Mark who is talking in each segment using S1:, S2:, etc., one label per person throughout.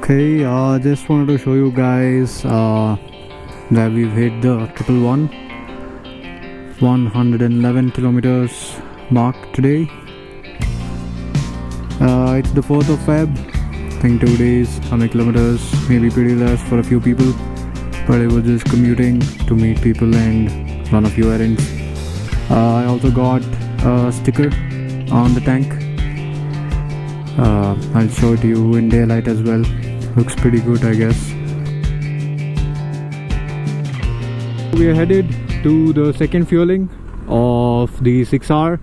S1: Okay, just wanted to show you guys that we've hit the 111 kilometers mark today. It's the 4th of Feb. I think 2 days, 100 kilometers, maybe pretty less for a few people, but it was just commuting to meet people and run a few errands. I also got a sticker on the tank. I'll show it to you in daylight as well. Looks pretty good, I guess. We are headed to the second fueling of the 6R.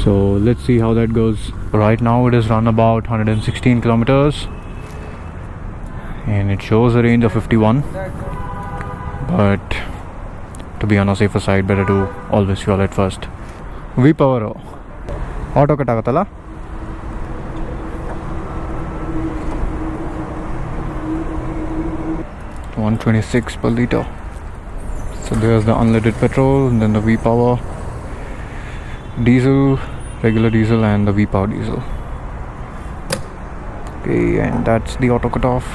S1: So let's see how that goes. Right now it is run about 116 kilometers and it shows a range of 51, but to be on a safer side, better to always fuel it first. V power auto cut agatala. 126 per liter. So there's the unleaded petrol, and then the V-Power diesel, regular diesel, and the V-Power diesel. Okay, and that's the auto cutoff.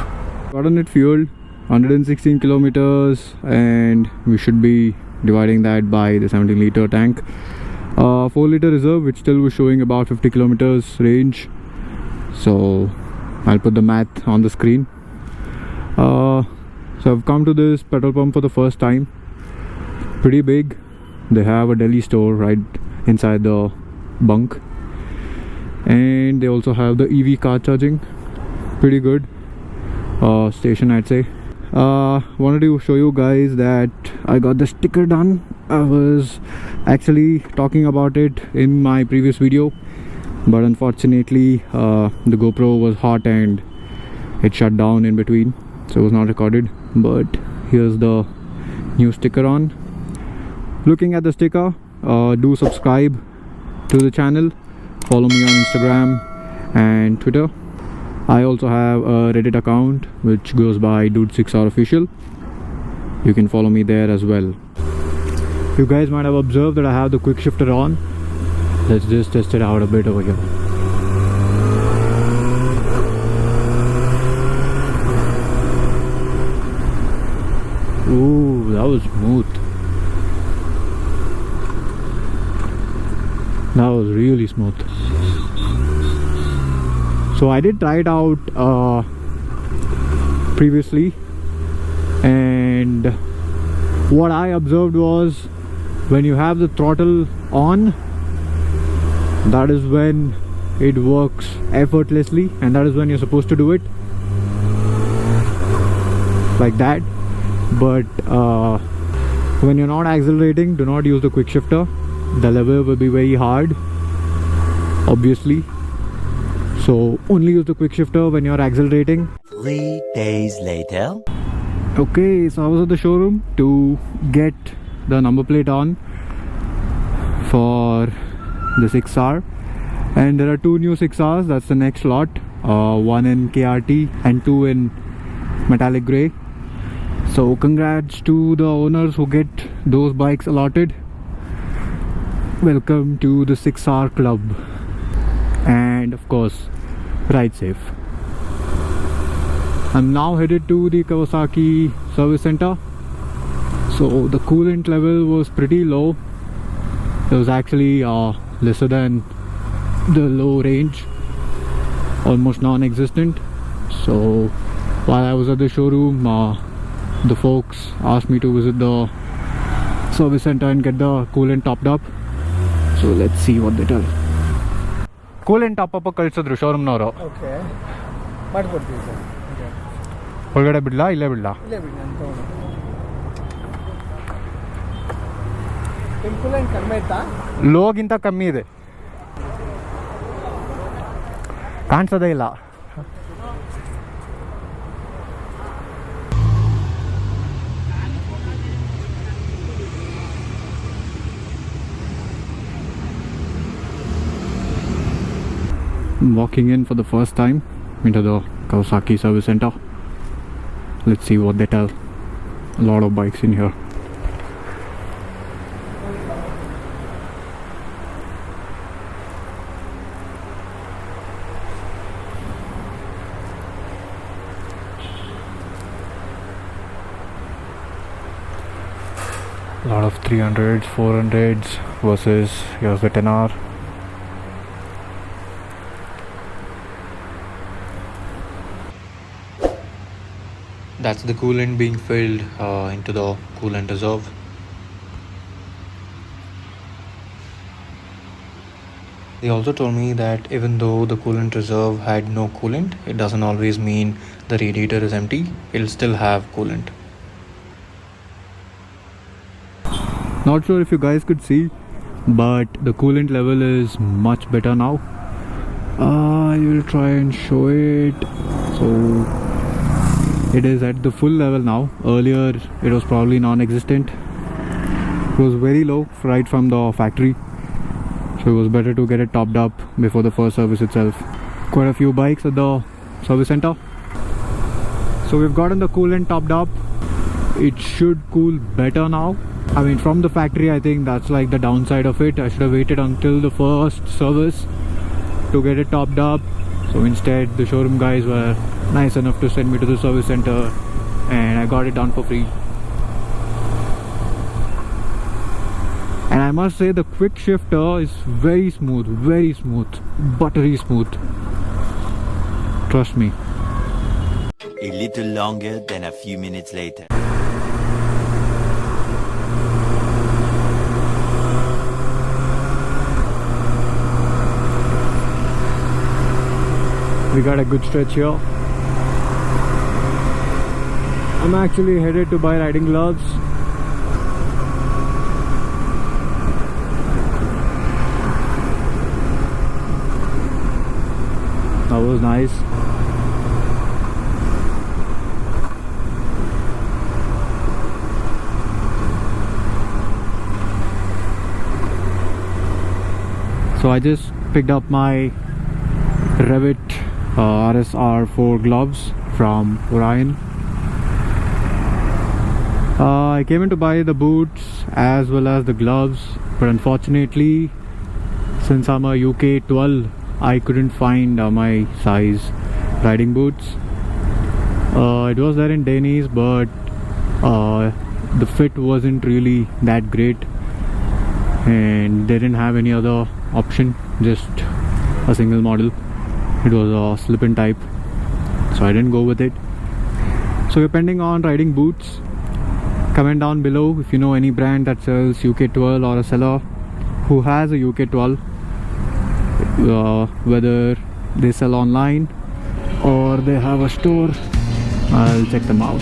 S1: Gotten it fueled, 116 kilometers, and we should be dividing that by the 17 liter tank. 4 liter reserve, which still was showing about 50 kilometers range. So I'll put the math on the screen. So I've come to this petrol pump for the first time. Pretty big. They have a deli store right inside the bunk, and they also have the EV car charging. Pretty good station, I'd say. Wanted to show you guys that I got the sticker done. I was actually talking about it in my previous video, but unfortunately the GoPro was hot and it shut down in between, so it was not recorded. But here's the new sticker on. Looking at the sticker, do subscribe to the channel, follow me on Instagram and Twitter. I also have a Reddit account which goes by Dude6R official. You can follow me there as well. You guys might have observed that I have the quick shifter on. Let's just test it out a bit over here. Ooh, that was smooth. That was really smooth. So I did try it out previously, and what I observed was when you have the throttle on, that is when it works effortlessly, and that is when you're supposed to do it like that. But when you're not accelerating, do not use the quick shifter. The lever will be very hard, obviously, so only use the quick shifter when you're accelerating.
S2: 3 days later.
S1: Okay, so I was at the showroom to get the number plate on for the 6R, and there are 2 new 6Rs. That's the next lot, 1 in KRT and 2 in metallic grey. So congrats to the owners who get those bikes allotted. Welcome to the 6R club, and of course, ride safe. I'm now headed to the Kawasaki service center. So the coolant level was pretty low. It was actually lesser than the low range, almost non-existent. So while I was at the showroom, the folks asked me to visit the service center and get the coolant topped up. So let's see what they tell. Coolant top up ಕಳಿಸಿದ್ರು showroom ನವರು.
S3: Okay ಮಾಡ್ಕೊಡ್ತೀವಿ sir.
S1: ಒಳಗಡೆ ಬಿಡ್ಲಾ ಇಲ್ಲೇ ಬಿಡ್ಲಾ?
S3: ಇಲ್ಲೇ ಬಿಡಿ, ನಾನು ತಗೊಂಡು. ನಿಮ್ಮ ಕೂಲೆಂಟ್ ಕಡಿಮೆ ಇತ್ತಾ?
S1: ಲೋಗಿಂತ ಕಮ್ಮಿ ಇದೆ, ಕಾಣಿಸೋದೇ ಇಲ್ಲ. Walking in for the first time into the Kawasaki service center. Let's see what they tell. A lot of bikes in here. A lot of 300s, 400s versus here's the 10R. That's the coolant being filled into the coolant reserve. They also told me that even though the coolant reserve had no coolant, it doesn't always mean the radiator is empty. It'll still have coolant. Not sure if you guys could see, but the coolant level is much better now. I will try and show it. So it is at the full level now. Earlier it was probably non-existent. It was very low right from the factory, so it was better to get it topped up before the first service itself. Quite a few bikes at the service center. So we've gotten the coolant topped up. It should cool better now. I mean, from the factory, I think that's like the downside of it. I should have waited until the first service to get it topped up. So instead, the showroom guys were nice enough to send me to the service center and I got it done for free. And I must say the quick shifter is very smooth, buttery smooth. Trust me.
S2: A little longer than a few minutes later.
S1: We got a good stretch here. I'm actually headed to buy riding gloves. That was nice. So I just picked up my Revit RSR4 gloves from Orion. I came in to buy the boots as well as the gloves, but unfortunately, since I'm a UK 12, I couldn't find my size riding boots. It was there in Denny's, but the fit wasn't really that great and they didn't have any other option, just a single model. It was a slip-in type, so I didn't go with it. So depending on riding boots, comment down below if you know any brand that sells UK 12 or a seller who has a UK 12, whether they sell online or they have a store. I'll check them out.